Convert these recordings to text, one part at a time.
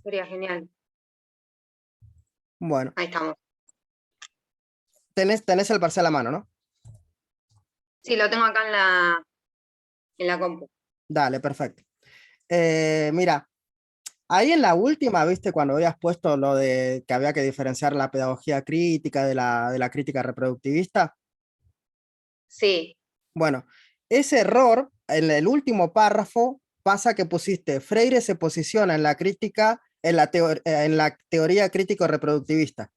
Sería genial. Bueno, Ahí estamos. tenés el parcial a mano, ¿no? Sí, lo tengo acá en la compu. Dale, perfecto. Mira, ahí en la última, viste, cuando habías puesto lo de que había que diferenciar la pedagogía crítica de la crítica reproductivista. Sí, Bueno, ese error en el último párrafo pasa que pusiste Freire se posiciona en la crítica, en la teoría crítico-reproductivista.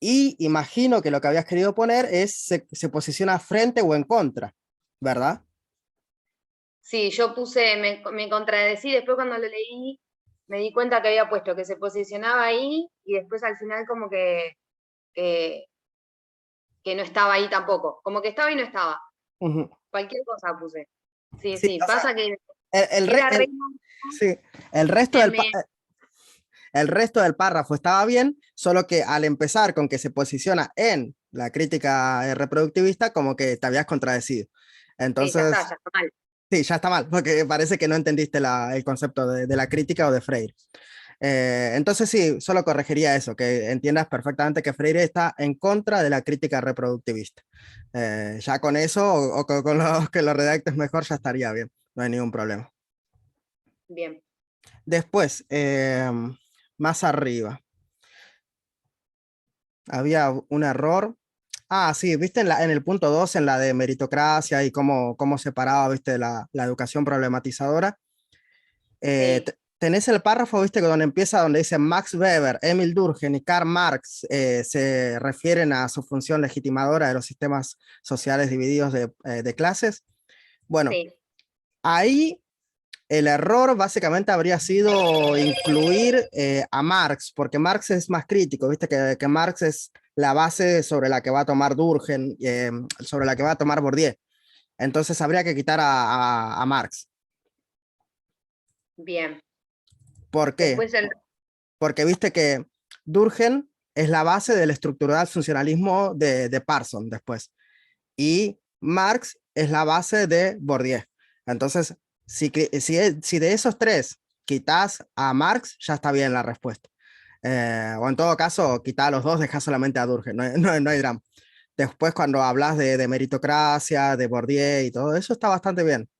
Y imagino que lo que habías querido poner es se posiciona frente o en contra, ¿verdad? sí, yo puse, me contradecí, después cuando lo leí me di cuenta que había puesto que se posicionaba ahí y después al final como que, que no estaba ahí tampoco, como que estaba y no estaba, Ujú. cualquier cosa puse. Sí, Sí, sí, o sea, pasa que el, el re- era re el- sí, el resto me, del, me- el resto del párrafo estaba bien, solo que al empezar con que se posiciona en la crítica reproductivista, como que te habías contradecido. sí, Entonces, ya está mal. sí, ya está mal, porque parece que no entendiste el concepto de la crítica o de Freire. Entonces sí, solo corregiría eso, que entiendas perfectamente que Freire está en contra de la crítica reproductivista. Ya con eso, o con lo que lo redactes mejor, ya estaría bien, no hay ningún problema. Bien. Después, más arriba, había un error. Ah, sí, viste en el punto 2 en la de meritocracia y cómo separaba, viste, la educación problematizadora. Sí, Tenés el párrafo, viste, donde empieza, donde dice Max Weber, Emil Durkheim y Karl Marx se refieren a su función legitimadora de los sistemas sociales divididos de clases. Bueno, sí, ahí el error básicamente habría sido incluir a Marx, porque Marx es más crítico, viste, que Marx es la base sobre la que va a tomar Durkheim, sobre la que va a tomar Bourdieu. Entonces habría que quitar a Marx. bien. ¿Por qué? Después el, Porque viste que Durkheim es la base del estructural funcionalismo de Parson después. Y Marx es la base de Bourdieu. Entonces, si de esos tres quitas a Marx, ya está bien la respuesta. O en todo caso, quita a los dos, deja solamente a Durkheim, no hay drama. Después, cuando hablas de meritocracia, de Bourdieu y todo eso, está bastante bien,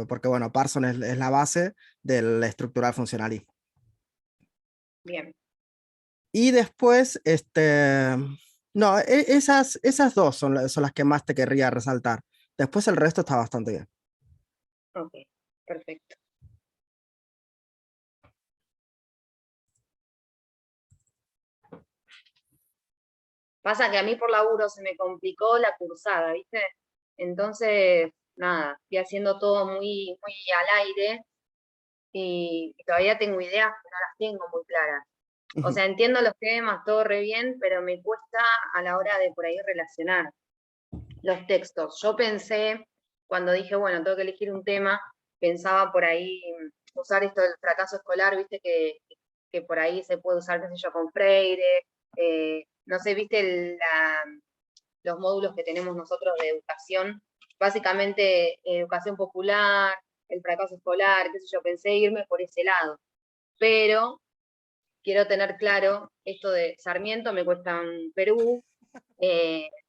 porque bueno, Parson es la base del estructural funcionalismo. bien. Y después, no, esas dos son las que más te querría resaltar. Después el resto está bastante bien. Ok, perfecto. Pasa que a mí por laburo se me complicó la cursada, ¿viste? Entonces, nada, fui haciendo todo muy, muy al aire y todavía tengo ideas que no las tengo muy claras. O Ujú. sea, entiendo los temas, todo re bien, pero me cuesta a la hora de por ahí relacionar los textos. Yo pensé, cuando dije, bueno, tengo que elegir un tema, pensaba por ahí usar esto del fracaso escolar, viste que por ahí se puede usar, qué sé yo, con Freire, no sé, viste los módulos que tenemos nosotros de educación, básicamente educación popular, el fracaso escolar, qué sé yo, pensé irme por ese lado, pero quiero tener claro esto de Sarmiento, me cuesta en Perú,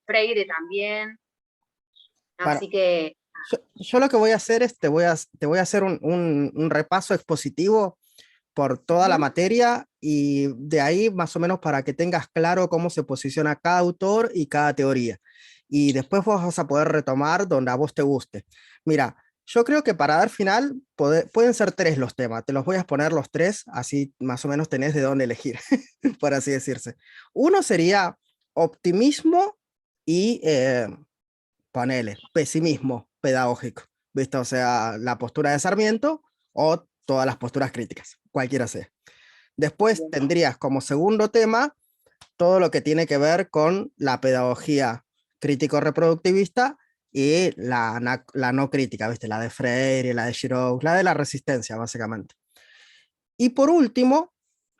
Freire también, Bueno, así que yo lo que voy a hacer es, te voy a hacer un repaso expositivo por toda la ujú, materia y de ahí más o menos para que tengas claro cómo se posiciona cada autor y cada teoría. Y después vos vas a poder retomar donde a vos te guste. Mira, yo creo que para dar final pueden ser tres los temas. Te los voy a exponer los tres, así más o menos tenés de dónde elegir, por así decirse. Uno sería optimismo y ponele, pesimismo pedagógico, ¿viste? O sea, la postura de Sarmiento o todas las posturas críticas, cualquiera sea. Después bien, tendrías como segundo tema todo lo que tiene que ver con la pedagogía crítico-reproductivista y la no crítica, ¿viste? La de Freire, la de Giraud, la de la resistencia, básicamente. Y por último,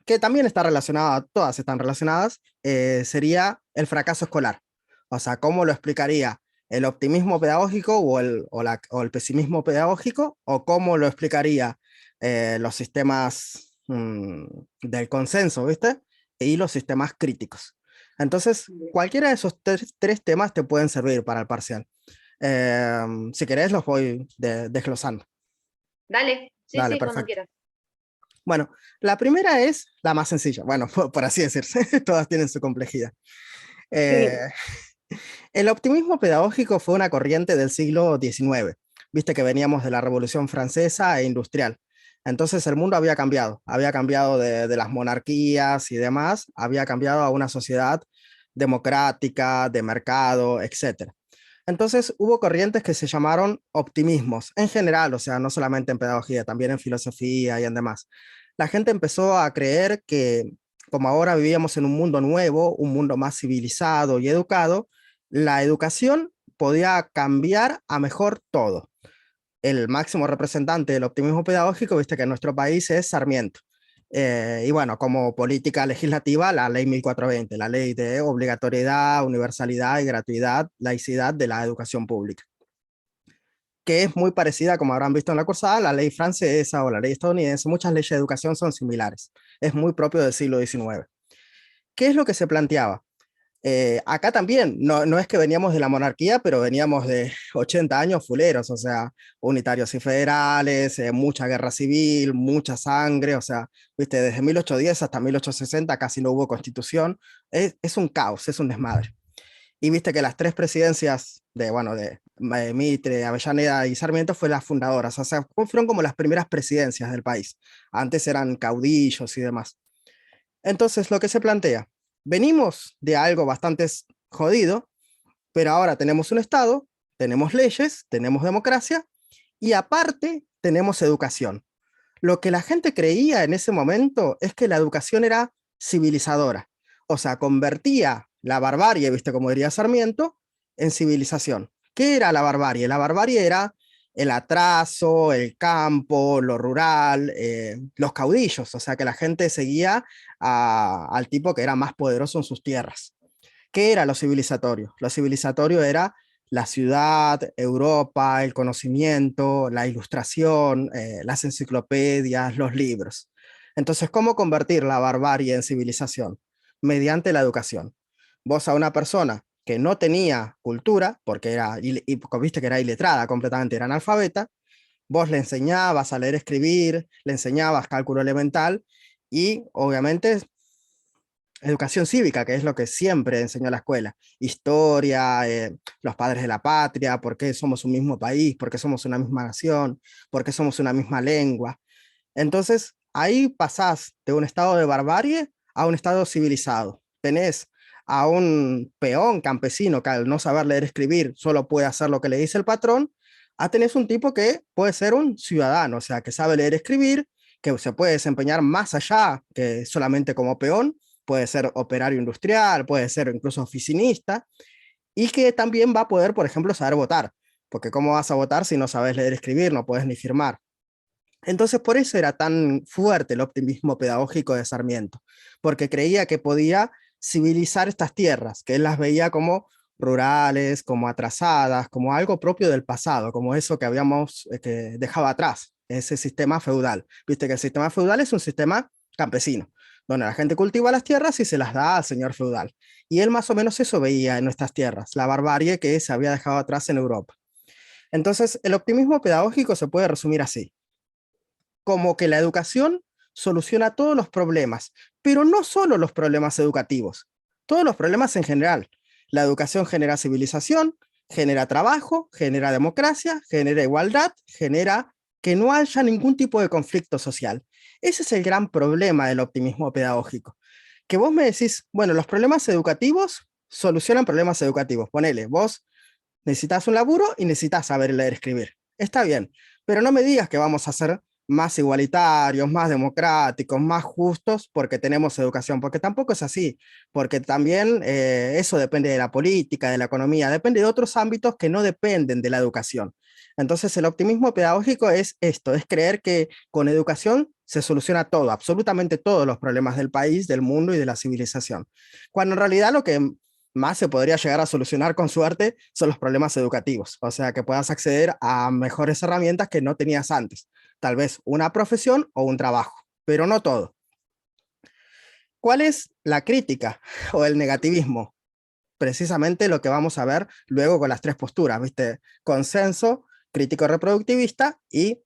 que también está relacionada, todas están relacionadas, sería el fracaso escolar. O sea, ¿cómo lo explicaría el optimismo pedagógico o el pesimismo pedagógico? ¿O cómo lo explicaría los sistemas mm, del consenso, ¿viste? Y los sistemas críticos. Entonces, cualquiera de esos tres temas te pueden servir para el parcial. Si querés, los voy desglosando. Dale, sí, Dale, sí, cuando perfecto. quieras. Bueno, la primera es la más sencilla, bueno, por así decirse, todas tienen su complejidad. Eh, Sí, el optimismo pedagógico fue una corriente del siglo XIX. Viste que veníamos de la Revolución Francesa e industrial. Entonces el mundo había cambiado de las monarquías y demás, había cambiado a una sociedad democrática, de mercado, etcétera. Entonces hubo corrientes que se llamaron optimismos, en general, o sea, no solamente en pedagogía, también en filosofía y en demás. La gente empezó a creer que como ahora vivíamos en un mundo nuevo, un mundo más civilizado y educado, la educación podía cambiar a mejor todo. El máximo representante del optimismo pedagógico, viste que en nuestro país es Sarmiento. Y bueno, como política legislativa, la ley 1420, la ley de obligatoriedad, universalidad y gratuidad, laicidad de la educación pública, que es muy parecida, como habrán visto en la cursada, a la ley francesa o la ley estadounidense. Muchas leyes de educación son similares. Es muy propio del siglo XIX. ¿Qué es lo que se planteaba? Acá también, no es que veníamos de la monarquía, pero veníamos de 80 años fuleros, o sea, unitarios y federales, mucha guerra civil, mucha sangre, o sea, viste, desde 1810 hasta 1860 casi no hubo constitución, es un caos, es un desmadre. Y viste que las tres presidencias de, bueno, de Mitre, Avellaneda y Sarmiento fue las fundadoras, o sea, fueron como las primeras presidencias del país. Antes eran caudillos y demás. Entonces, lo que se plantea, venimos de algo bastante jodido, pero ahora tenemos un Estado, tenemos leyes, tenemos democracia y aparte tenemos educación. Lo que la gente creía en ese momento es que la educación era civilizadora, o sea, convertía la barbarie, viste como diría Sarmiento, en civilización. ¿Qué era la barbarie? La barbarie era el atraso, el campo, lo rural, los caudillos, o sea, que la gente seguía al tipo que era más poderoso en sus tierras. ¿Qué era lo civilizatorio? Lo civilizatorio era la ciudad, Europa, el conocimiento, la ilustración, las enciclopedias, los libros. Entonces, ¿cómo convertir la barbarie en civilización? Mediante la educación. Vos a una persona que no tenía cultura, porque era, y viste que era iletrada completamente, era analfabeta, vos le enseñabas a leer, escribir, le enseñabas cálculo elemental y obviamente educación cívica, que es lo que siempre enseñó la escuela, historia, los padres de la patria, por qué somos un mismo país, por qué somos una misma nación, por qué somos una misma lengua. Entonces, ahí pasás de un estado de barbarie a un estado civilizado. Tenés a un peón campesino que al no saber leer y escribir solo puede hacer lo que le dice el patrón, a tenés un tipo que puede ser un ciudadano, o sea, que sabe leer y escribir, que se puede desempeñar más allá que solamente como peón, puede ser operario industrial, puede ser incluso oficinista, y que también va a poder, por ejemplo, saber votar, porque ¿cómo vas a votar si no sabes leer y escribir, no puedes ni firmar? Entonces, por eso era tan fuerte el optimismo pedagógico de Sarmiento, porque creía que podía civilizar estas tierras, que él las veía como rurales, como atrasadas, como algo propio del pasado, como eso que habíamos que dejaba atrás, ese sistema feudal. Viste que el sistema feudal es un sistema campesino, donde la gente cultiva las tierras y se las da al señor feudal. Y él más o menos eso veía en nuestras tierras, la barbarie que se había dejado atrás en Europa. Entonces, el optimismo pedagógico se puede resumir así como que la educación soluciona todos los problemas, pero no solo los problemas educativos, todos los problemas en general. La educación genera civilización, genera trabajo, genera democracia, genera igualdad, genera que no haya ningún tipo de conflicto social. Ese es el gran problema del optimismo pedagógico. Que vos me decís, bueno, los problemas educativos solucionan problemas educativos. Ponele, vos necesitas un laburo y necesitas saber leer y escribir. Está bien, pero no me digas que vamos a ser más igualitarios, más democráticos, más justos porque tenemos educación, porque tampoco es así, porque también eso depende de la política, de la economía, depende de otros ámbitos que no dependen de la educación. Entonces el optimismo pedagógico es esto, es creer que con educación se soluciona todo, absolutamente todos los problemas del país, del mundo y de la civilización. Cuando en realidad lo que más se podría llegar a solucionar con suerte son los problemas educativos, o sea, que puedas acceder a mejores herramientas que no tenías antes, tal vez una profesión o un trabajo. pero no todo. ¿Cuál es la crítica o el negativismo? Precisamente lo que vamos a ver luego con las tres posturas, ¿viste? Consenso, crítico reproductivista y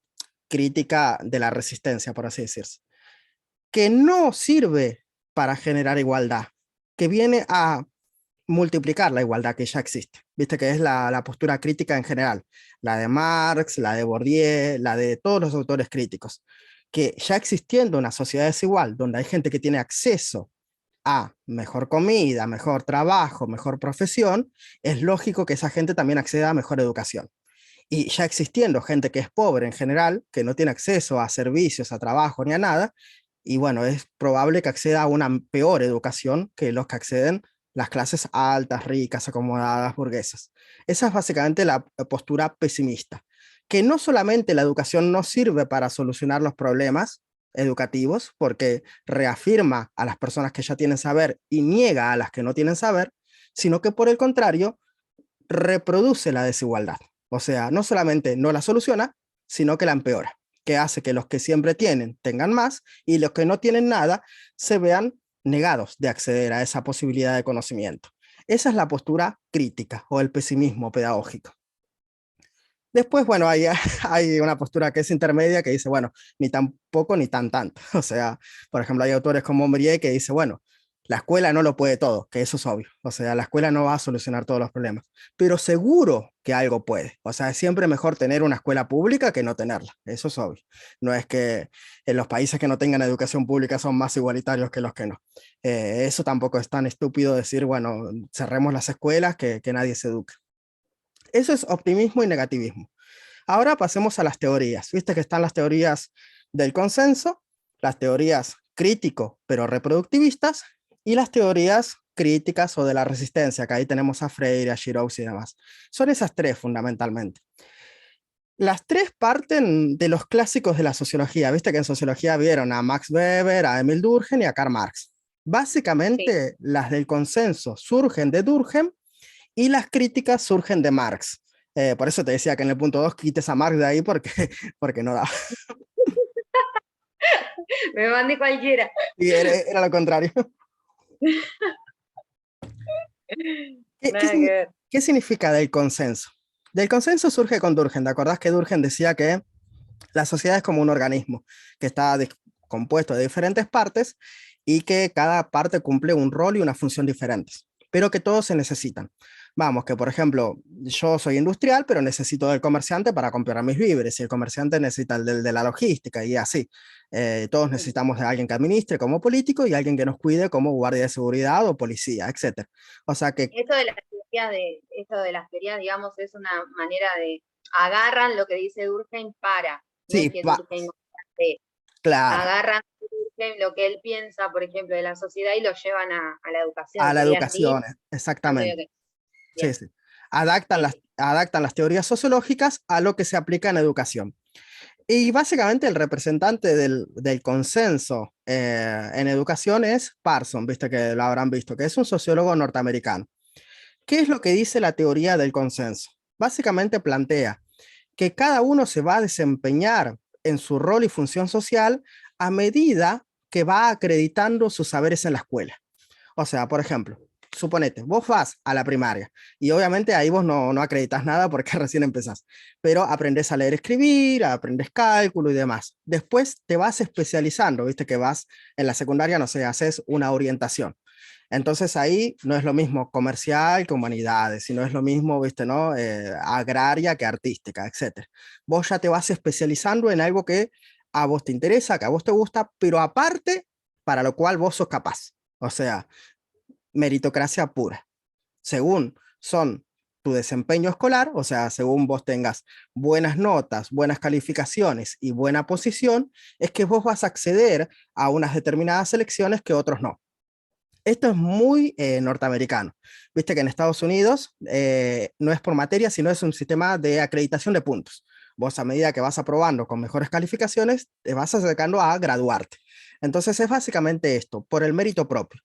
crítica de la resistencia, por así decirse. Que no sirve para generar igualdad, que viene a multiplicar la igualdad que ya existe. Viste que es la postura crítica en general, la de Marx, la de Bourdieu, la de todos los autores críticos, que ya existiendo una sociedad desigual, donde hay gente que tiene acceso a mejor comida, mejor trabajo, mejor profesión, es lógico que esa gente también acceda a mejor educación. Y ya existiendo gente que es pobre en general, que no tiene acceso a servicios, a trabajo ni a nada, y bueno, es probable que acceda a una peor educación que los que acceden las clases altas, ricas, acomodadas, burguesas. Esa es básicamente la postura pesimista, que no solamente la educación no sirve para solucionar los problemas educativos, porque reafirma a las personas que ya tienen saber y niega a las que no tienen saber, sino que por el contrario, reproduce la desigualdad. O sea, no solamente no la soluciona, sino que la empeora, que hace que los que siempre tienen tengan más y los que no tienen nada se vean negados de acceder a esa posibilidad de conocimiento. Esa es la postura crítica o el pesimismo pedagógico. Después, bueno, hay una postura que es intermedia que dice, bueno, ni tan poco ni tan tanto. O sea, por ejemplo, hay autores como Bourdieu que dice, bueno, la escuela no lo puede todo, que eso es obvio. O sea, la escuela no va a solucionar todos los problemas, pero seguro que algo puede. O sea, es siempre mejor tener una escuela pública que no tenerla. Eso es obvio. No es que en los países que no tengan educación pública son más igualitarios que los que no. Eso tampoco es tan estúpido decir, bueno, cerremos las escuelas, que nadie se eduque. Eso es optimismo y negativismo. Ahora pasemos a las teorías. Viste que están las teorías del consenso, las teorías crítico pero reproductivistas y las teorías críticas o de la resistencia, que ahí tenemos a Freire, a Giroux y demás. Son esas tres fundamentalmente. Las tres parten de los clásicos de la sociología. Viste que en sociología vieron a Max Weber, a Emil Durkheim y a Karl Marx. Básicamente, sí, las del consenso surgen de Durkheim y las críticas surgen de Marx. Por eso te decía que en el punto 2 quites a Marx de ahí porque no da. Me mandé cualquiera. Y era lo contrario. ¿Qué significa del consenso? Del consenso surge con Durkheim. ¿Te acordás que Durkheim decía que la sociedad es como un organismo que está compuesto de diferentes partes y que cada parte cumple un rol y una función diferentes, pero que todos se necesitan? Vamos, que por ejemplo, yo soy industrial, pero necesito del comerciante para comprar mis víveres, y el comerciante necesita el de la logística, y así. Todos necesitamos de alguien que administre como político y alguien que nos cuide como guardia de seguridad o policía, etc. O sea que... Esto de las teorías, digamos, es una manera de agarran lo que dice Durkheim para, no sí, es que Durkheim claro. Agarran lo que él piensa, por ejemplo, de la sociedad y lo llevan a la educación. A la ¿Sería educación, así? exactamente. Okay. Sí, sí. Adaptan las teorías sociológicas a lo que se aplica en educación. Y básicamente el representante del consenso en educación es Parson, viste que lo habrán visto, que es un sociólogo norteamericano. ¿Qué es lo que dice la teoría del consenso? Básicamente plantea que cada uno se va a desempeñar en su rol y función social a medida que va acreditando sus saberes en la escuela. O sea, por ejemplo, suponete, vos vas a la primaria y obviamente ahí vos no acreditas nada porque recién empezás, pero aprendes a leer, escribir, aprendes cálculo y demás. Después te vas especializando, viste que vas en la secundaria, no sé, haces una orientación. Entonces ahí no es lo mismo comercial que humanidades, sino es lo mismo, viste, ¿no? Agraria que artística, etcétera. Vos ya te vas especializando en algo que a vos te interesa, que a vos te gusta, pero aparte, para lo cual vos sos capaz. O sea, meritocracia pura. Según son tu desempeño escolar, o sea, según vos tengas buenas notas, buenas calificaciones y buena posición, es que vos vas a acceder a unas determinadas selecciones que otros no. Esto es muy norteamericano. Viste que en Estados Unidos no es por materia, sino es un sistema de acreditación de puntos. Vos a medida que vas aprobando con mejores calificaciones, te vas acercando a graduarte. Entonces es básicamente esto, por el mérito propio.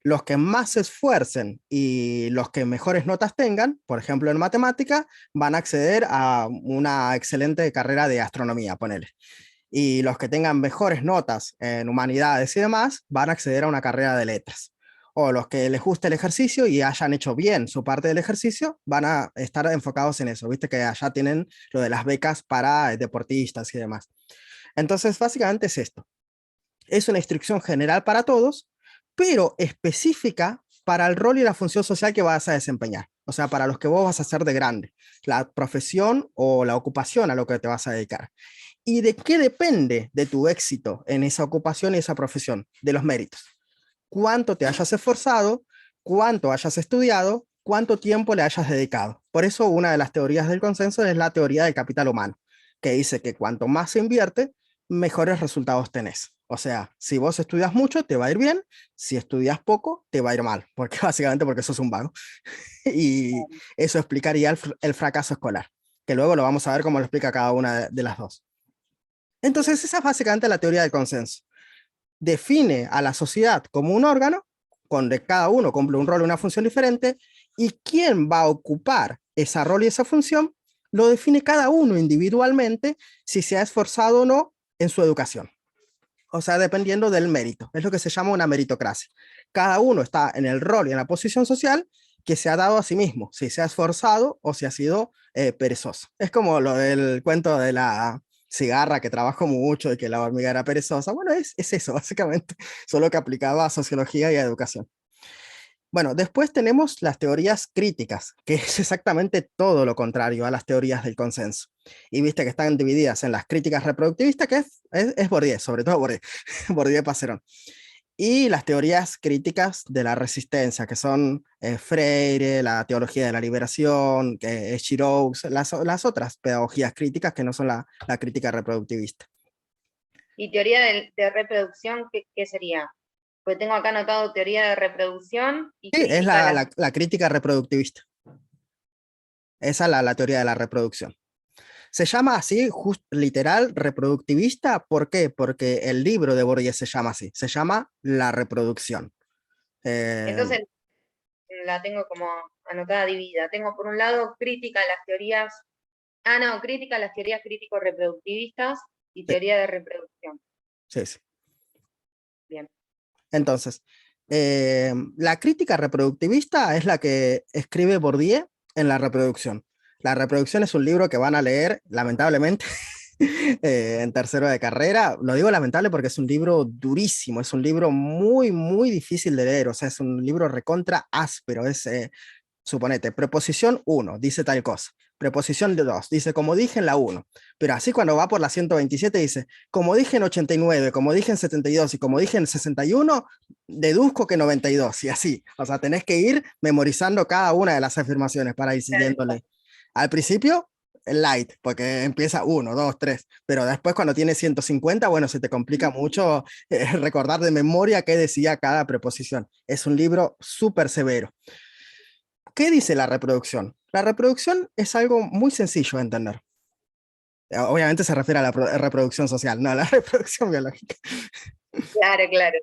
Los que más se esfuercen y los que mejores notas tengan, por ejemplo en matemática, van a acceder a una excelente carrera de astronomía, ponele. y los que tengan mejores notas en humanidades y demás van a acceder a una carrera de letras. O los que les guste el ejercicio y hayan hecho bien su parte del ejercicio, van a estar enfocados en eso. Viste que allá tienen lo de las becas para deportistas y demás. Entonces, básicamente es esto. Es una instrucción general para todos, pero específica para el rol y la función social que vas a desempeñar. O sea, para los que vos vas a hacer de grande, la profesión o la ocupación a lo que te vas a dedicar. ¿Y de qué depende de tu éxito en esa ocupación y esa profesión? De los méritos. Cuánto te hayas esforzado, cuánto hayas estudiado, cuánto tiempo le hayas dedicado. Por eso una de las teorías del consenso es la teoría del capital humano, que dice que cuanto más se invierte, mejores resultados tenés. O sea, si vos estudias mucho, te va a ir bien, si estudias poco, te va a ir mal, porque básicamente porque sos un vago. Y eso explicaría el fracaso escolar, que luego lo vamos a ver cómo lo explica cada una de las dos. Entonces, esa es básicamente la teoría del consenso. Define a la sociedad como un órgano, donde cada uno cumple un rol y una función diferente, y quién va a ocupar ese rol y esa función, lo define cada uno individualmente si se ha esforzado o no en su educación. O sea, dependiendo del mérito. Es lo que se llama una meritocracia. Cada uno está en el rol y en la posición social que se ha dado a sí mismo, si se ha esforzado o si ha sido perezoso. Es como lo del cuento de la cigarra que trabajó mucho y que la hormiga era perezosa. Bueno, es eso, básicamente, solo que aplicaba a sociología y a educación. Bueno, después tenemos las teorías críticas, que es exactamente todo lo contrario a las teorías del consenso. Y viste que están divididas en las críticas reproductivistas, que es Bourdieu, sobre todo Bourdieu, Bourdieu y Passerón. Y las teorías críticas de la resistencia, que son Freire, la teología de la liberación, que es Giroux, las otras pedagogías críticas que no son la crítica reproductivista. ¿Y teoría de reproducción, qué sería? Pues tengo acá anotado teoría de reproducción y Sí, es crítica a la crítica reproductivista. Esa es la teoría de la reproducción. Se llama así, literal, reproductivista. ¿Por qué? Porque el libro de Bourdieu se llama así. Se llama La reproducción. Entonces la tengo como anotada dividida. Tengo por un lado crítica a las teorías, no, crítica a las teorías crítico-reproductivistas y Sí, teoría de reproducción. sí, sí. Bien. Entonces, la crítica reproductivista es la que escribe Bourdieu en La reproducción. La reproducción es un libro que van a leer, lamentablemente, en tercero de carrera. Lo digo lamentable porque es un libro durísimo, es un libro muy, muy difícil de leer, o sea, es un libro recontra áspero, suponete, preposición 1, dice tal cosa. Preposición de 2, dice como dije en la 1. Pero así cuando va por la 127 dice, como dije en 89, como dije en 72 y como dije en 61, deduzco que 92 y así. O sea, tenés que ir memorizando cada una de las afirmaciones para ir siguiéndole. Al principio, light, porque empieza 1, 2, 3, pero después cuando tiene 150, bueno, se te complica mucho recordar de memoria qué decía cada preposición. Es un libro súper severo. ¿Qué dice la reproducción? La reproducción es algo muy sencillo de entender. Obviamente se refiere a la reproducción social, no a la reproducción biológica. Claro, claro.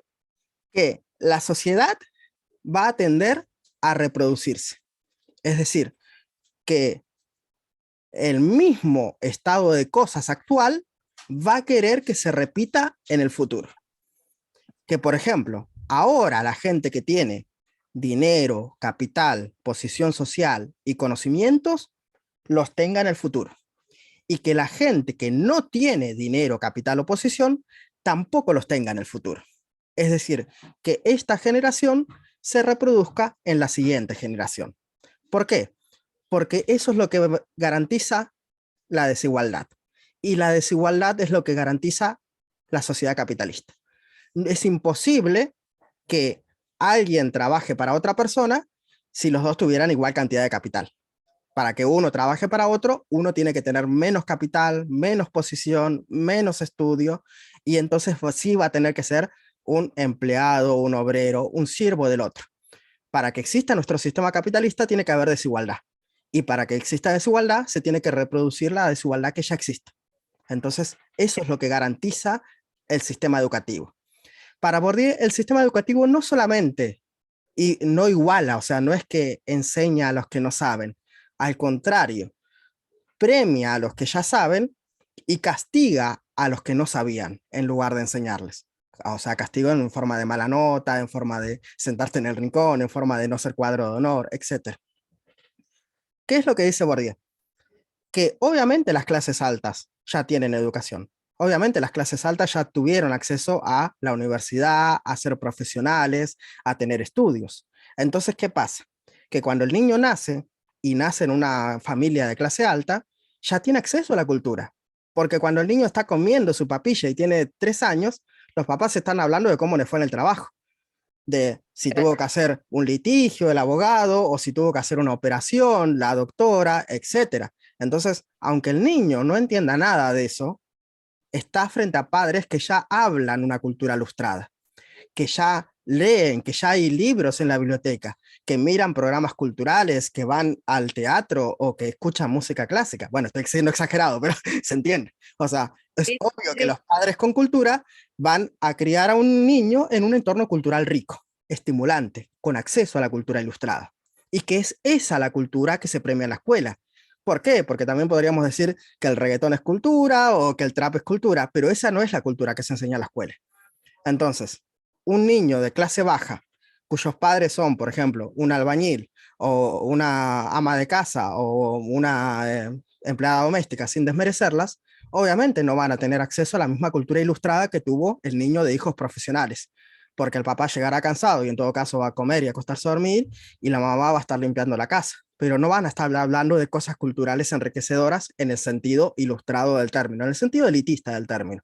Que la sociedad va a tender a reproducirse. Es decir, que el mismo estado de cosas actual va a querer que se repita en el futuro. Que, por ejemplo, ahora la gente que tiene dinero, capital, posición social y conocimientos los tenga en el futuro. Y que la gente que no tiene dinero, capital o posición tampoco los tenga en el futuro. Es decir, que esta generación se reproduzca en la siguiente generación. ¿Por qué? Porque eso es lo que garantiza la desigualdad. Y la desigualdad es lo que garantiza la sociedad capitalista. Es imposible que alguien trabaje para otra persona si los dos tuvieran igual cantidad de capital. Para que uno trabaje para otro, uno tiene que tener menos capital, menos posición, menos estudio, y entonces pues, sí va a tener que ser un empleado, un obrero, un siervo del otro. Para que exista nuestro sistema capitalista tiene que haber desigualdad. Y para que exista desigualdad, se tiene que reproducir la desigualdad que ya existe. Entonces, eso es lo que garantiza el sistema educativo. Para Bourdieu, el sistema educativo no solamente y no iguala, o sea, no es que enseña a los que no saben, al contrario, premia a los que ya saben y castiga a los que no sabían en lugar de enseñarles. O sea, castigo en forma de mala nota, en forma de sentarte en el rincón, en forma de no ser cuadro de honor, etc. ¿Qué es lo que dice Bourdieu? Que obviamente las clases altas ya tienen educación. Obviamente las clases altas ya tuvieron acceso a la universidad, a ser profesionales, a tener estudios. Entonces, ¿qué pasa? Que cuando el niño nace y nace en una familia de clase alta, ya tiene acceso a la cultura. Porque cuando el niño está comiendo su papilla y tiene 3 años, los papás están hablando de cómo le fue en el trabajo, de si tuvo que hacer un litigio el abogado o si tuvo que hacer una operación, la doctora, etcétera. Entonces, aunque el niño no entienda nada de eso, está frente a padres que ya hablan una cultura ilustrada, que ya leen, que ya hay libros en la biblioteca, que miran programas culturales, que van al teatro o que escuchan música clásica. Bueno, estoy siendo exagerado, pero se entiende. O sea, es Sí, obvio que sí, los padres con cultura van a criar a un niño en un entorno cultural rico, estimulante, con acceso a la cultura ilustrada. Y que es esa la cultura que se premia en la escuela. ¿Por qué? Porque también podríamos decir que el reggaetón es cultura o que el trap es cultura, pero esa no es la cultura que se enseña en la escuela. Entonces, un niño de clase baja, cuyos padres son, por ejemplo, un albañil o una ama de casa o una empleada doméstica, sin desmerecerlas, obviamente no van a tener acceso a la misma cultura ilustrada que tuvo el niño de hijos profesionales, porque el papá llegará cansado y en todo caso va a comer y a acostarse a dormir y la mamá va a estar limpiando la casa, pero no van a estar hablando de cosas culturales enriquecedoras en el sentido ilustrado del término, en el sentido elitista del término.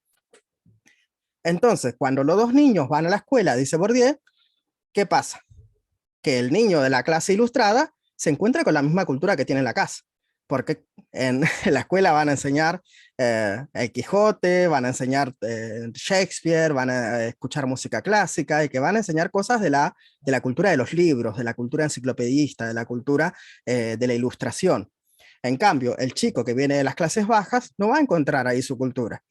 Entonces, cuando los dos niños van a la escuela, dice Bourdieu, ¿qué pasa? Que el niño de la clase ilustrada se encuentra con la misma cultura que tiene en la casa, porque en, en la escuela van a enseñar el Quijote, van a enseñar Shakespeare, van a escuchar música clásica y que van a enseñar cosas de la cultura de los libros, de la cultura enciclopedista, de la cultura de la ilustración. En cambio, el chico que viene de las clases bajas no va a encontrar ahí su cultura.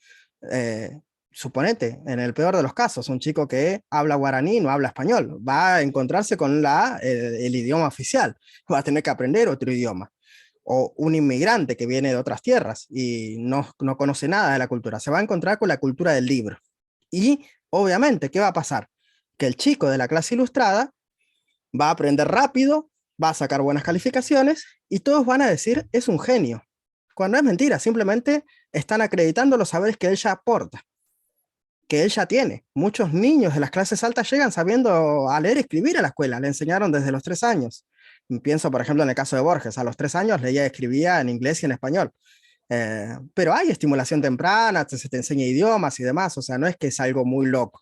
Eh, Suponete, en el peor de los casos, un chico que habla guaraní no habla español, va a encontrarse con el idioma oficial, va a tener que aprender otro idioma. O un inmigrante que viene de otras tierras y no conoce nada de la cultura, se va a encontrar con la cultura del libro. Y obviamente, ¿qué va a pasar? Que el chico de la clase ilustrada va a aprender rápido, va a sacar buenas calificaciones y todos van a decir es un genio. Cuando es mentira, simplemente están acreditando los saberes que él ya aporta, que él ya tiene. Muchos niños de las clases altas llegan sabiendo a leer y escribir a la escuela, le enseñaron desde los 3 años. Pienso, por ejemplo, en el caso de Borges, a los 3 años leía y escribía en inglés y en español. Pero hay estimulación temprana, se te enseña idiomas y demás, o sea, no es que es algo muy loco.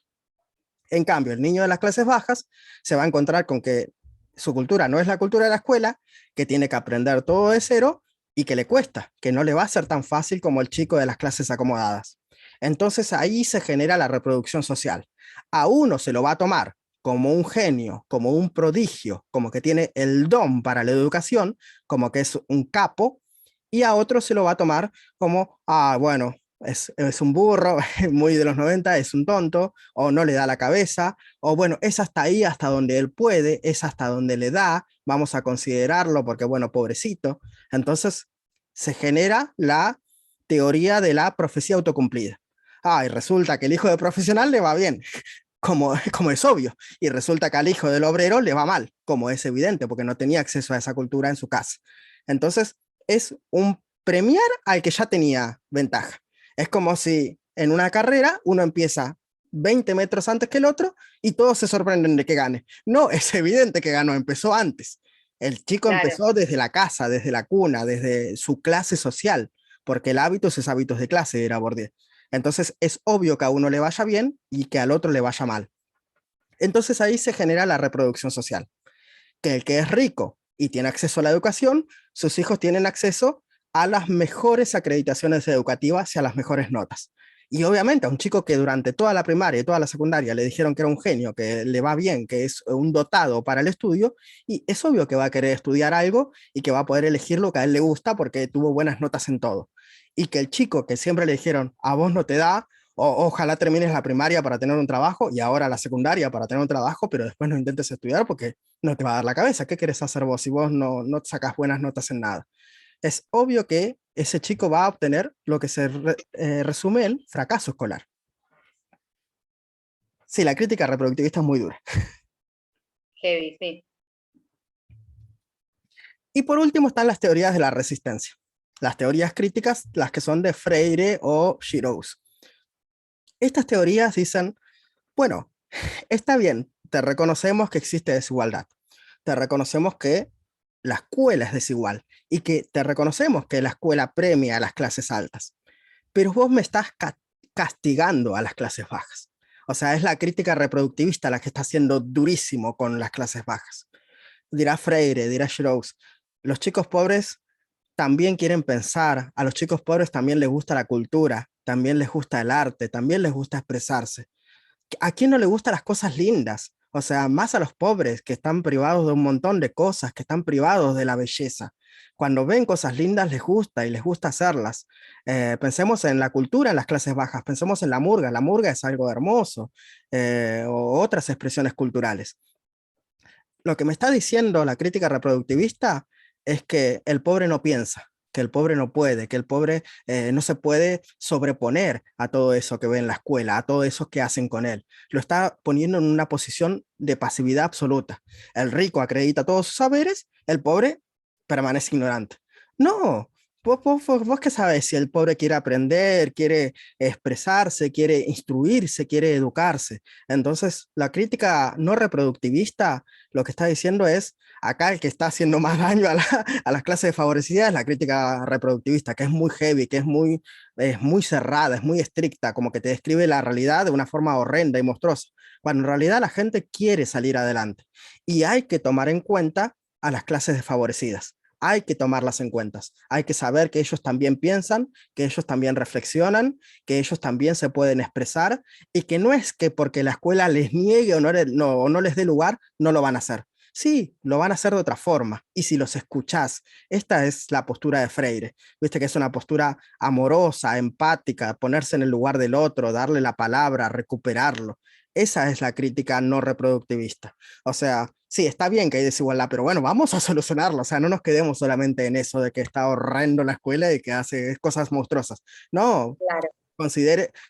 En cambio, el niño de las clases bajas se va a encontrar con que su cultura no es la cultura de la escuela, que tiene que aprender todo de cero y que le cuesta, que no le va a ser tan fácil como el chico de las clases acomodadas. Entonces ahí se genera la reproducción social. A uno se lo va a tomar como un genio, como un prodigio, como que tiene el don para la educación, como que es un capo, y a otro se lo va a tomar como, ah, bueno, es un burro, muy de los 90, es un tonto, o no le da la cabeza, o bueno, es hasta ahí, hasta donde él puede, es hasta donde le da, vamos a considerarlo porque, bueno, pobrecito. Entonces se genera la teoría de la profecía autocumplida. Ah, y resulta que el hijo de profesional le va bien, como es obvio, y resulta que al hijo del obrero le va mal, como es evidente, porque no tenía acceso a esa cultura en su casa. Entonces, es un premiar al que ya tenía ventaja. Es como si en una carrera uno empieza 20 metros antes que el otro y todos se sorprenden de que gane. No, es evidente que ganó, empezó antes. El chico claro. empezó desde la casa, desde la cuna, desde su clase social, porque el hábito es hábitos de clase, era Bourdieu. Entonces es obvio que a uno le vaya bien y que al otro le vaya mal. Entonces ahí se genera la reproducción social, que el que es rico y tiene acceso a la educación, sus hijos tienen acceso a las mejores acreditaciones educativas y a las mejores notas. Y obviamente a un chico que durante toda la primaria y toda la secundaria le dijeron que era un genio, que le va bien, que es un dotado para el estudio, y es obvio que va a querer estudiar algo y que va a poder elegir lo que a él le gusta porque tuvo buenas notas en todo. Y que el chico que siempre le dijeron, a vos no te da, ojalá termines la primaria para tener un trabajo y ahora la secundaria para tener un trabajo, pero después no intentes estudiar porque no te va a dar la cabeza. ¿Qué quieres hacer vos si vos no sacas buenas notas en nada? Es obvio que ese chico va a obtener lo que se resume en fracaso escolar. Sí, la crítica reproductivista es muy dura. Heavy, sí. Y por último están las teorías de la resistencia. Las teorías críticas, las que son de Freire o Giroux. Estas teorías dicen, bueno, está bien, te reconocemos que existe desigualdad, te reconocemos que la escuela es desigual y que te reconocemos que la escuela premia a las clases altas, pero vos me estás castigando a las clases bajas. O sea, es la crítica reproductivista la que está siendo durísimo con las clases bajas. Dirá Freire, dirá Giroux, los chicos pobres también quieren pensar, a los chicos pobres también les gusta la cultura, también les gusta el arte, también les gusta expresarse. ¿A quién no le gustan las cosas lindas? O sea, más a los pobres que están privados de un montón de cosas, que están privados de la belleza. Cuando ven cosas lindas les gusta y les gusta hacerlas. Pensemos en la cultura en las clases bajas, pensemos en la murga es algo hermoso, o otras expresiones culturales. Lo que me está diciendo la crítica reproductivista es que el pobre no piensa, que el pobre no puede, que el pobre no se puede sobreponer a todo eso que ve en la escuela, a todo eso que hacen con él. Lo está poniendo en una posición de pasividad absoluta. El rico acredita todos sus saberes, el pobre permanece ignorante. No, vos qué sabes si el pobre quiere aprender, quiere expresarse, quiere instruirse, quiere educarse. Entonces, la crítica no reproductivista lo que está diciendo es, acá el que está haciendo más daño a las clases desfavorecidas es la crítica reproductivista, que es muy heavy, que es muy cerrada, es muy estricta, como que te describe la realidad de una forma horrenda y monstruosa, cuando en realidad la gente quiere salir adelante. Y hay que tomar en cuenta a las clases desfavorecidas. Hay que tomarlas en cuenta. Hay que saber que ellos también piensan, que ellos también reflexionan, que ellos también se pueden expresar y que no es que porque la escuela les niegue o no les dé lugar, no lo van a hacer. Sí, lo van a hacer de otra forma. Y si los escuchás, esta es la postura de Freire. Viste que es una postura amorosa, empática, ponerse en el lugar del otro, darle la palabra, recuperarlo. Esa es la crítica no reproductivista. O sea, sí, está bien que hay desigualdad, pero bueno, vamos a solucionarlo. O sea, no nos quedemos solamente en eso de que está horrendo la escuela y que hace cosas monstruosas. No, Claro.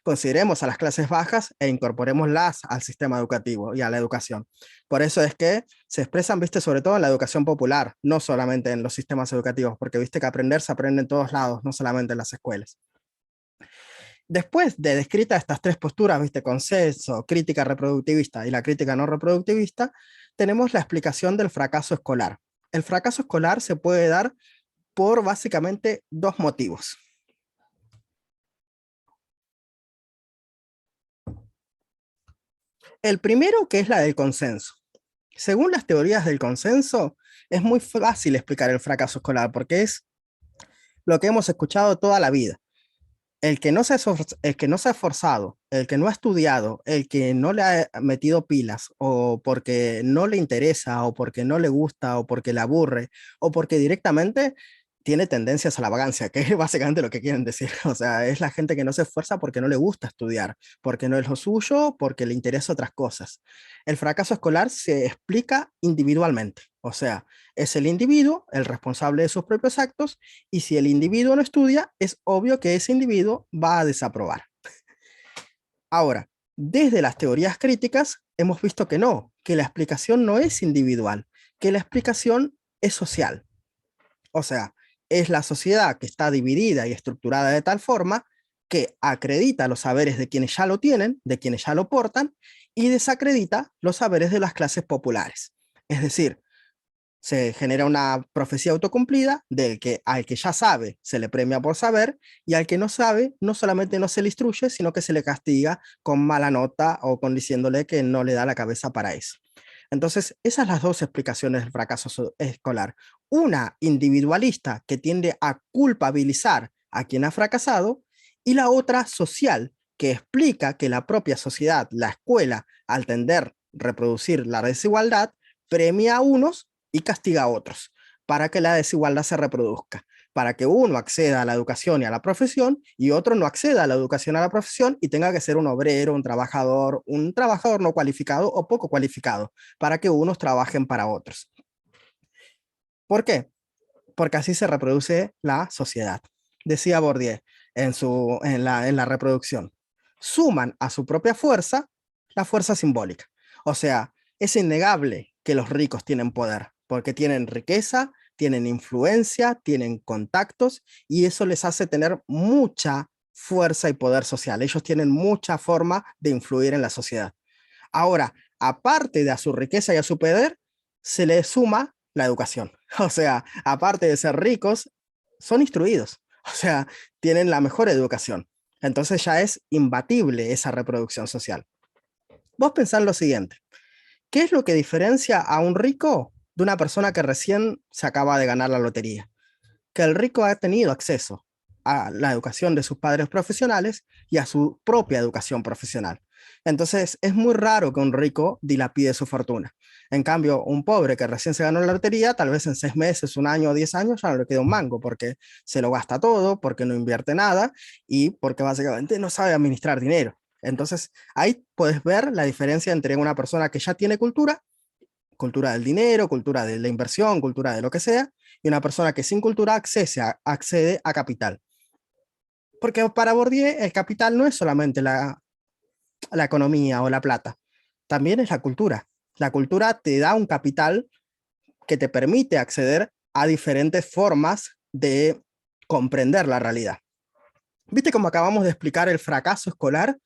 consideremos a las clases bajas e incorporémoslas al sistema educativo y a la educación. Por eso es que se expresan, viste, sobre todo en la educación popular, no solamente en los sistemas educativos, porque viste que aprender se aprende en todos lados, no solamente en las escuelas. Después de descrita estas tres posturas, viste, consenso, crítica reproductivista y la crítica no reproductivista, tenemos la explicación del fracaso escolar. El fracaso escolar se puede dar por básicamente dos motivos. El primero, que es la del consenso. Según las teorías del consenso, es muy fácil explicar el fracaso escolar porque es lo que hemos escuchado toda la vida. El que no se ha esforzado, el que no ha estudiado, el que no le ha metido pilas o porque no le interesa o porque no le gusta o porque le aburre o porque directamente tiene tendencias a la vagancia, que es básicamente lo que quieren decir. O sea, es la gente que no se esfuerza porque no le gusta estudiar, porque no es lo suyo, porque le interesa otras cosas. El fracaso escolar se explica individualmente. O sea, es el individuo el responsable de sus propios actos y si el individuo no estudia, es obvio que ese individuo va a desaprobar. Ahora, desde las teorías críticas hemos visto que no, que la explicación no es individual, que la explicación es social. O sea, es la sociedad que está dividida y estructurada de tal forma que acredita los saberes de quienes ya lo tienen, de quienes ya lo portan, y desacredita los saberes de las clases populares. Es decir, se genera una profecía autocumplida del que al que ya sabe se le premia por saber y al que no sabe no solamente no se le instruye, sino que se le castiga con mala nota o con diciéndole que no le da la cabeza para eso. Entonces, esas son las dos explicaciones del fracaso escolar. Una individualista que tiende a culpabilizar a quien ha fracasado y la otra social que explica que la propia sociedad, la escuela, al tender a reproducir la desigualdad, premia a unos y castiga a otros para que la desigualdad se reproduzca, para que uno acceda a la educación y a la profesión y otro no acceda a la educación y a la profesión y tenga que ser un obrero, un trabajador no cualificado o poco cualificado, para que unos trabajen para otros. ¿Por qué? Porque así se reproduce la sociedad. decía Bourdieu en la reproducción, suman a su propia fuerza la fuerza simbólica. O sea, es innegable que los ricos tienen poder, porque tienen riqueza, tienen influencia, tienen contactos, y eso les hace tener mucha fuerza y poder social. Ellos tienen mucha forma de influir en la sociedad. Ahora, aparte de a su riqueza y a su poder, se le suma la educación. O sea, aparte de ser ricos, son instruidos. O sea, tienen la mejor educación. Entonces ya es imbatible esa reproducción social. Vos pensás lo siguiente, ¿qué es lo que diferencia a un rico de una persona que recién se acaba de ganar la lotería? Que el rico ha tenido acceso a la educación de sus padres profesionales y a su propia educación profesional. Entonces, es muy raro que un rico dilapide su fortuna. En cambio, un pobre que recién se ganó la lotería, tal vez en 6 meses, un año o 10 años, ya no le queda un mango porque se lo gasta todo, porque no invierte nada y porque básicamente no sabe administrar dinero. Entonces, ahí puedes ver la diferencia entre una persona que ya tiene cultura, cultura del dinero, cultura de la inversión, cultura de lo que sea, y una persona que sin cultura accede a capital. Porque para Bourdieu el capital no es solamente la economía o la plata, también es la cultura. La cultura te da un capital que te permite acceder a diferentes formas de comprender la realidad. ¿Viste cómo acabamos de explicar el fracaso escolar?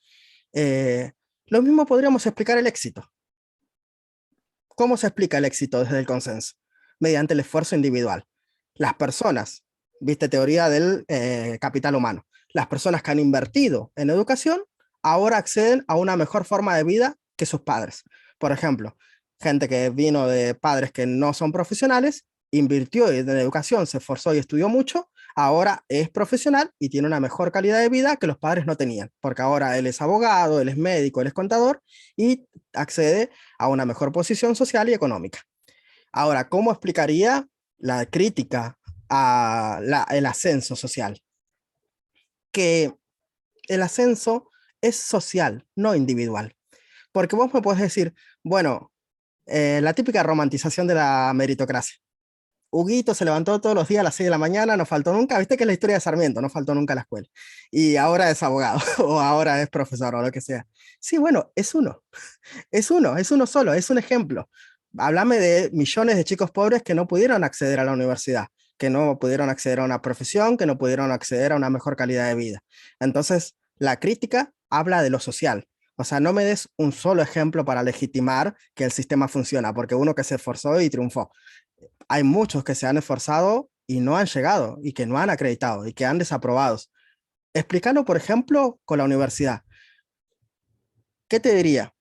Eh, lo mismo podríamos explicar el éxito. ¿Cómo se explica el éxito desde el consenso? Mediante el esfuerzo individual. Las personas, viste teoría del capital humano, las personas que han invertido en educación ahora acceden a una mejor forma de vida que sus padres. Por ejemplo, gente que vino de padres que no son profesionales, invirtió en educación, se esforzó y estudió mucho, ahora es profesional y tiene una mejor calidad de vida que los padres no tenían, porque ahora él es abogado, él es médico, él es contador y accede a una mejor posición social y económica. Ahora, ¿cómo explicaría la crítica a el ascenso social? Que el ascenso es social, no individual. Porque vos me podés decir, bueno, la típica romantización de la meritocracia. Huguito se levantó todos los días a las 6 de la mañana, no faltó nunca, viste que es la historia de Sarmiento, no faltó nunca a la escuela. Y ahora es abogado, o ahora es profesor, o lo que sea. Sí, bueno, es uno solo, es un ejemplo. Háblame de millones de chicos pobres que no pudieron acceder a la universidad, que no pudieron acceder a una profesión, que no pudieron acceder a una mejor calidad de vida. Entonces, la crítica habla de lo social. O sea, no me des un solo ejemplo para legitimar que el sistema funciona, porque uno que se esforzó y triunfó. Hay muchos que se han esforzado y no han llegado, y que no han acreditado, y que han desaprobado. Explícalo, por ejemplo, con la universidad. ¿Qué te diría?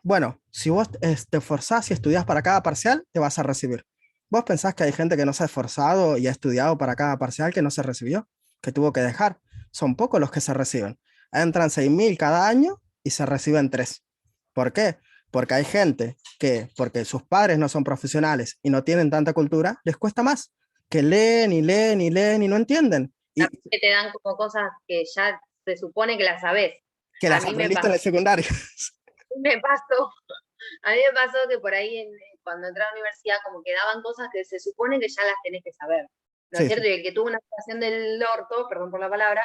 Bueno, si vos te esforzás y estudiás para cada parcial, te vas a recibir. ¿Vos pensás que hay gente que no se ha esforzado y ha estudiado para cada parcial que no se recibió, que tuvo que dejar? Son pocos los que se reciben. Entran 6.000 cada año y se reciben 3. ¿Por qué? Porque hay gente que, porque sus padres no son profesionales y no tienen tanta cultura, les cuesta más, que leen y leen y leen y no entienden. Y Que te dan como cosas que ya se supone que las sabés. que A las mí me aprendiste pasó, en el secundario. me pasó, a mí me pasó que por ahí cuando entré a la universidad como que daban cosas que se supone que ya las tenés que saber, ¿no es Sí, sí, cierto? Y el que tuvo una situación del orto, perdón por la palabra,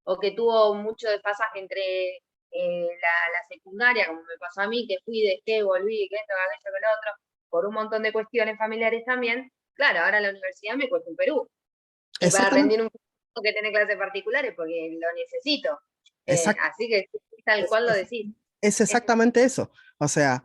o que tuvo mucho desfasaje entre la secundaria, como me pasó a mí, que fui, dejé, volví, que esto, que aquello, que lo otro, por un montón de cuestiones familiares también, claro, ahora la universidad me cuesta un Perú. Y para exactamente, rendir un tengo que tener clases particulares porque lo necesito. exact, Así que tal es, cual lo es, decís. es Es, exactamente eso. O sea,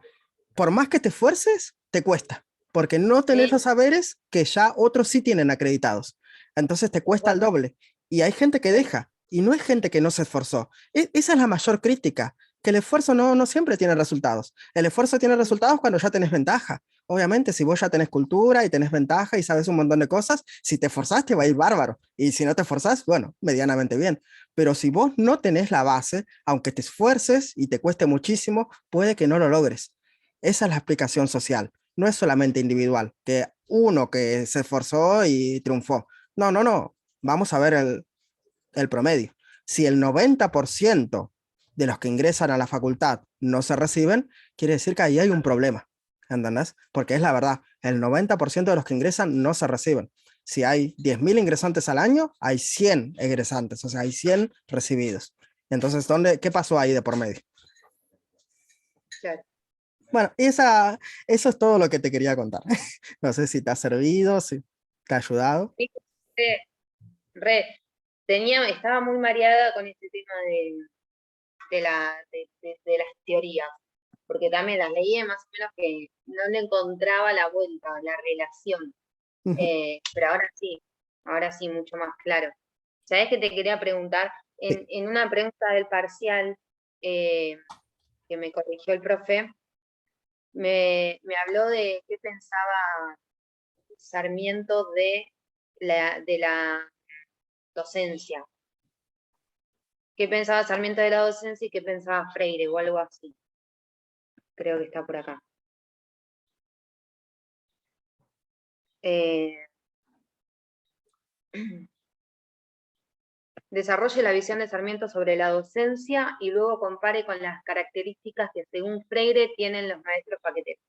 por más que te esfuerces, te cuesta, porque no tenés sí, los saberes que ya otros sí tienen acreditados. Entonces te tal cuesta el cual. doble. Y hay gente que deja, y no es gente que no se esforzó. Esa es la mayor crítica, que el esfuerzo no siempre tiene resultados. El esfuerzo tiene resultados cuando ya tenés ventaja. Obviamente, si vos ya tenés cultura y tenés ventaja y sabes un montón de cosas, si te esforzás te va a ir bárbaro. Y si no te esforzás, bueno, medianamente bien. Pero si vos no tenés la base, aunque te esfuerces y te cueste muchísimo, puede que no lo logres. Esa es la explicación social, no es solamente individual, que uno que se esforzó y triunfó. No, no, no, vamos a ver el promedio. Si el 90% de los que ingresan a la facultad no se reciben, quiere decir que ahí hay un problema, ¿entendés? Porque es la verdad, el 90% de los que ingresan no se reciben. si hay 10.000 ingresantes al año, hay 100 egresantes, o sea, hay 100 recibidos. Entonces, ¿qué pasó ahí de por medio? Claro. Bueno, eso es todo lo que te quería contar. No sé si te ha servido, si te ha ayudado. Sí, re, estaba muy mareada con este tema de las teorías, porque también las leía más o menos que no le encontraba la vuelta, la relación. Pero ahora sí, mucho más claro. ¿Sabés qué te quería preguntar? Sí. En una pregunta del parcial eh, que me corrigió el profe, me habló de qué pensaba Sarmiento de la docencia. ¿Qué pensaba Sarmiento de la docencia y qué pensaba Freire o algo así? Creo que está por acá. Eh, Desarrolle la visión de Sarmiento sobre la docencia y luego compare con las características que según Freire tienen los maestros paqueteros.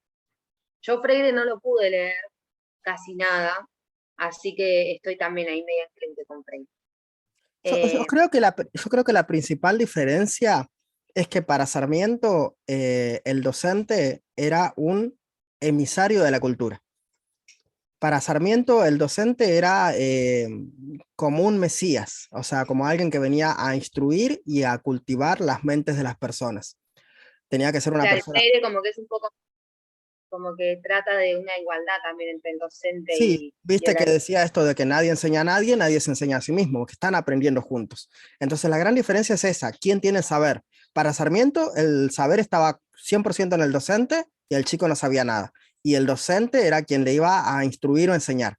Yo Freire no lo pude leer casi nada, así que estoy también ahí medio enfrente con Freire. Yo creo que la principal diferencia es que para Sarmiento el docente era un emisario de la cultura. Para Sarmiento el docente era como un mesías, o sea, como alguien que venía a instruir y a cultivar las mentes de las personas. Tenía que ser una Claro, persona. Freire como que es un poco, como que trata de una igualdad también entre el docente Sí, y viste el que alumno. decía esto de que nadie enseña a nadie, nadie se enseña a sí mismo, que están aprendiendo juntos. Entonces la gran diferencia es esa, ¿quién tiene el saber? Para Sarmiento el saber estaba 100% en el docente y el chico no sabía nada. Y el docente era quien le iba a instruir o enseñar.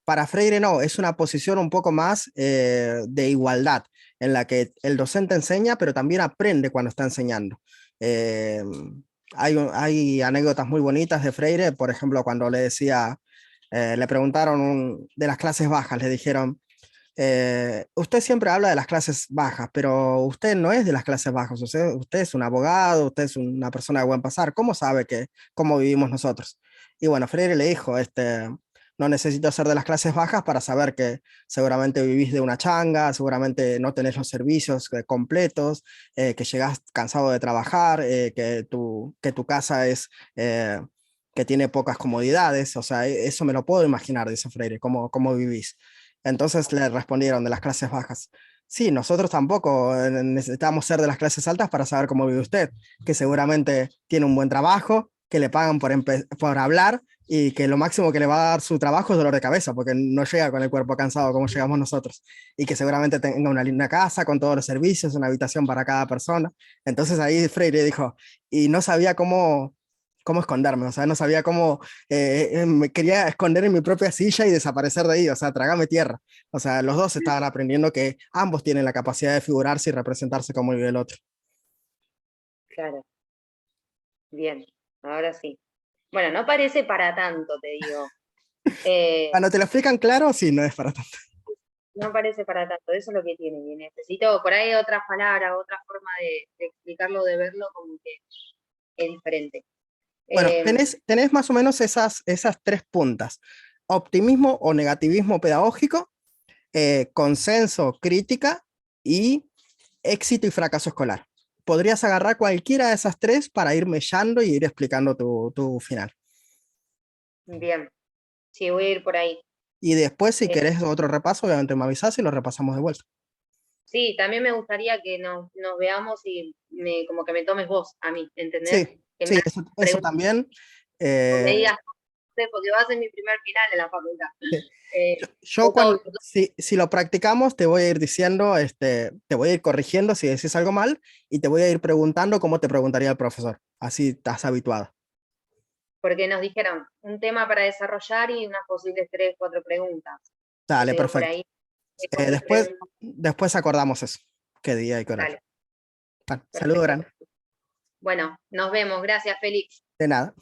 Para Freire no, es una posición un poco más de igualdad, en la que el docente enseña, pero también aprende cuando está enseñando. Eh, hay anécdotas muy bonitas de Freire, por ejemplo, cuando le decía, le preguntaron de las clases bajas, le dijeron, usted siempre habla de las clases bajas, pero usted no es de las clases bajas, usted es un abogado, usted es una persona de buen pasar, ¿cómo sabe cómo vivimos nosotros? Y bueno, Freire le dijo, no necesito ser de las clases bajas para saber que seguramente vivís de una changa, seguramente no tenés los servicios completos, que llegás cansado de trabajar, que tu casa que tiene pocas comodidades, o sea, eso me lo puedo imaginar, dice Freire, cómo vivís. Entonces le respondieron de las clases bajas. Sí, nosotros tampoco necesitamos ser de las clases altas para saber cómo vive usted, que seguramente tiene un buen trabajo, que le pagan por hablar y que lo máximo que le va a dar su trabajo es dolor de cabeza, porque no llega con el cuerpo cansado como llegamos nosotros, y que seguramente tenga una linda casa con todos los servicios, una habitación para cada persona. Entonces ahí Freire dijo, y no sabía cómo esconderme, o sea, no sabía cómo, me quería esconder en mi propia silla y desaparecer de ahí, o sea, trágame tierra. O sea, los dos estaban aprendiendo que ambos tienen la capacidad de figurarse y representarse como vive el otro. Claro, bien, ahora sí. Bueno, no parece para tanto, te digo. Cuando te lo explican claro, sí, no es para tanto. No parece para tanto, eso es lo que tiene. Y necesito por ahí otras palabras, otra forma de explicarlo, de verlo, como que es diferente. Bueno, Eh, tenés más o menos esas tres puntas. Optimismo o negativismo pedagógico, consenso, crítica y éxito y fracaso escolar. Podrías agarrar cualquiera de esas tres para ir mellando y ir explicando tu final. Bien, sí, voy a ir por ahí. Y después, si Eh, querés otro repaso, obviamente me avisás y lo repasamos de vuelta. sí, también me gustaría que nos veamos y como que me tomes vos a mí, ¿entendés? Sí, Que me sí, hagas eso preguntas también. o me Eh, digas, "No sé, porque va a ser mi primer final en la facultad. Eh, yo si lo practicamos, te voy a ir diciendo, te voy a ir corrigiendo si decís algo mal y te voy a ir preguntando cómo te preguntaría el profesor. Así estás habituado. porque nos dijeron un tema para desarrollar y unas posibles 3, 4 preguntas. Dale, Entonces por perfecto. ahí con mis Después, preguntas, después acordamos eso. Qué día y qué horario. dale, Bueno, saludos, perfecto. Gran. Bueno, nos vemos. Gracias, Félix. De nada.